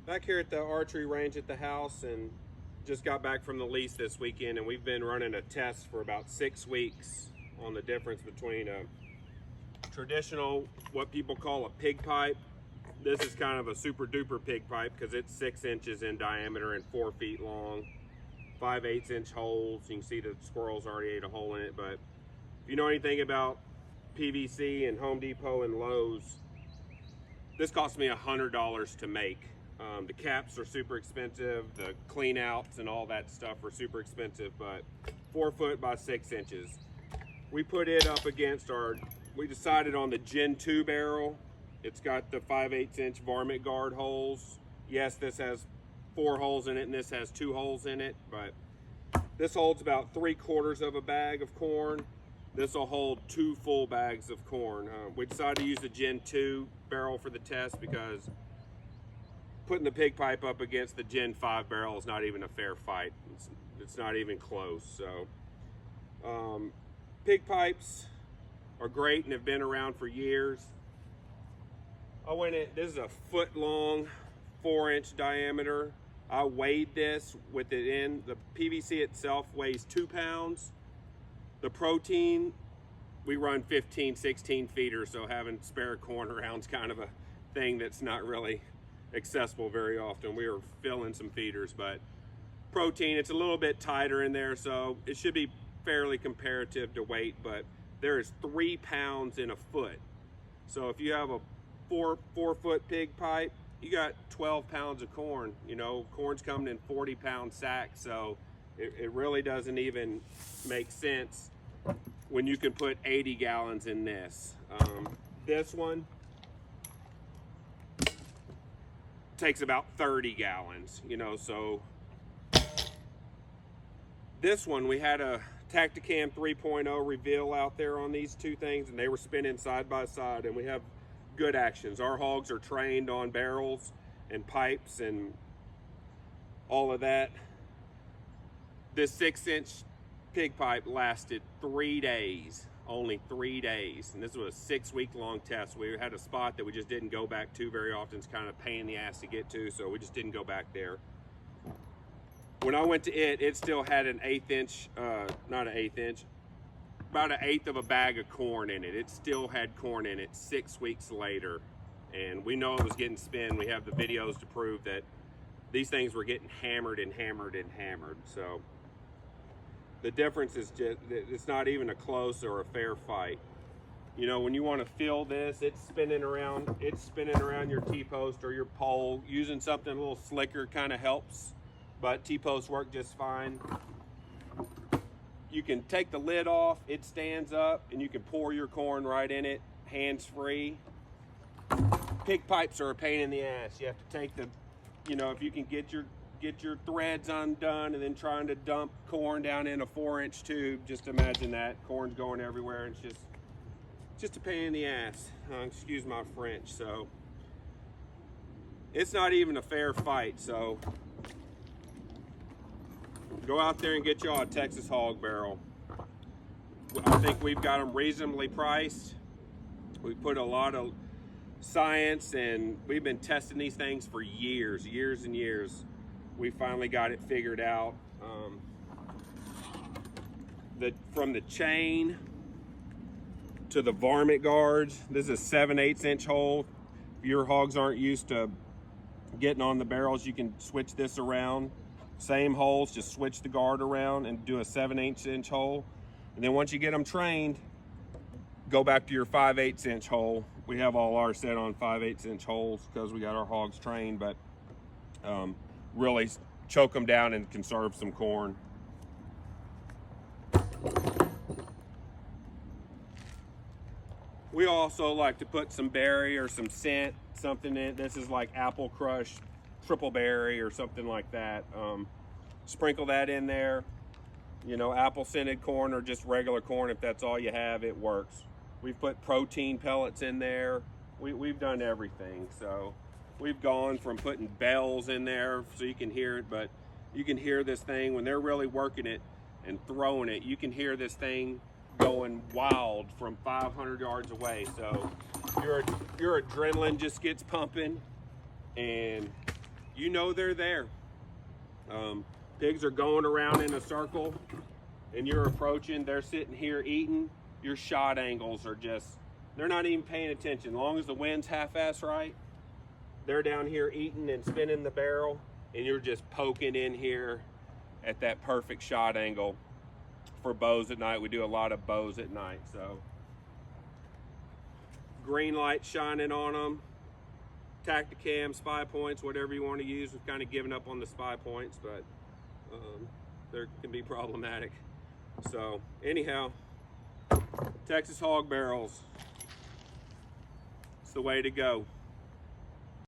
Back here at the archery range at the house, and just got back from the lease this weekend, and we've been running a test for about 6 weeks on the difference between a traditional, what people call a pig pipe. This is kind of a super duper pig pipe because it's 6 inches in diameter and 4 feet long, 5/8 inch holes. You can see the squirrels already ate a hole in it, but if you know anything about PVC and Home Depot and Lowe's, this cost me $100 to make. The caps are super expensive, the clean outs and all that stuff are super expensive, but 4 foot by 6 inches. We put it up against we decided on the Gen 2 barrel. It's got the 5/8 inch varmint guard holes. Yes, this has 4 holes in it and this has 2 holes in it, but this holds about 3/4 of a bag of corn. This will hold 2 full bags of corn. We decided to use the Gen 2 barrel for the test because putting the pig pipe up against the Gen 5 barrel is not even a fair fight. It's not even close. So pig pipes are great and have been around for years. This is a 1 foot long, 4-inch diameter. I weighed this with it in. The PVC itself weighs 2 pounds. The protein, we run 15, 16 feeders, so having spare corn around is kind of a thing that's not really accessible very often. We were filling some feeders, but protein, it's a little bit tighter in there, so it should be fairly comparative to weight, but there is 3 pounds in a foot. So if you have a 4 foot pig pipe, you got 12 pounds of corn. You know, corn's coming in 40-pound sacks, so it really doesn't even make sense when you can put 80 gallons in this. This one takes about 30 gallons, you know, so this one, we had a Tacticam 3.0 reveal out there on these two things, and they were spinning side by side, and we have good actions. Our hogs are trained on barrels and pipes and all of that. This 6-inch pig pipe lasted 3 days, only 3 days. And this was a 6-week-long test. We had a spot that we just didn't go back to very often. It's kind of a pain in the ass to get to, so we just didn't go back there. When I went to it still had an 1/8 inch, not an 1/8 inch, about an 1/8 of a bag of corn in it. It still had corn in it 6 weeks later. And we know it was getting spin. We have the videos to prove that these things were getting hammered and hammered and hammered. So the difference is just, it's not even a close or a fair fight. You know, when you want to feel this, it's spinning around your T-post or your pole. Using something a little slicker kind of helps, but T-posts work just fine. You can take the lid off, it stands up, and you can pour your corn right in it, hands-free. Pig pipes are a pain in the ass. You have to take the, you know, if you can get your threads undone and then trying to dump corn down in a 4-inch tube, just imagine that. Corn's going everywhere, and it's just a pain in the ass. Excuse my French. So it's not even a fair fight. So go out there and get y'all a Texas Hog Barrel. I think we've got them reasonably priced. We put a lot of science, and we've been testing these things for years and years. We finally got it figured out. From the chain to the varmint guards, this is a 7/8 inch hole. If your hogs aren't used to getting on the barrels, you can switch this around. Same holes, just switch the guard around and do a 7/8 inch hole. And then once you get them trained, go back to your 5/8 inch hole. We have all ours set on 5/8 inch holes because we got our hogs trained, but really choke them down and conserve some corn. We also like to put some berry or some scent, something in. This is like apple crush, triple berry or something like that. Sprinkle that in there. You know, apple scented corn or just regular corn, if that's all you have, it works. We've put protein pellets in there. We've done everything. So we've gone from putting bells in there so you can hear it, but you can hear this thing when they're really working it and throwing it. You can hear this thing going wild from 500 yards away. So your adrenaline just gets pumping, and you know they're there. Pigs are going around in a circle and you're approaching, they're sitting here eating, your shot angles are just, they're not even paying attention. As long as the wind's half-ass right, they're down here eating and spinning the barrel, and you're just poking in here at that perfect shot angle for bows at night. We do a lot of bows at night, so. Green light shining on them. Tacticam, spy points, whatever you want to use. We've kind of given up on the spy points, but they can be problematic. So anyhow, Texas Hog Barrels, it's the way to go.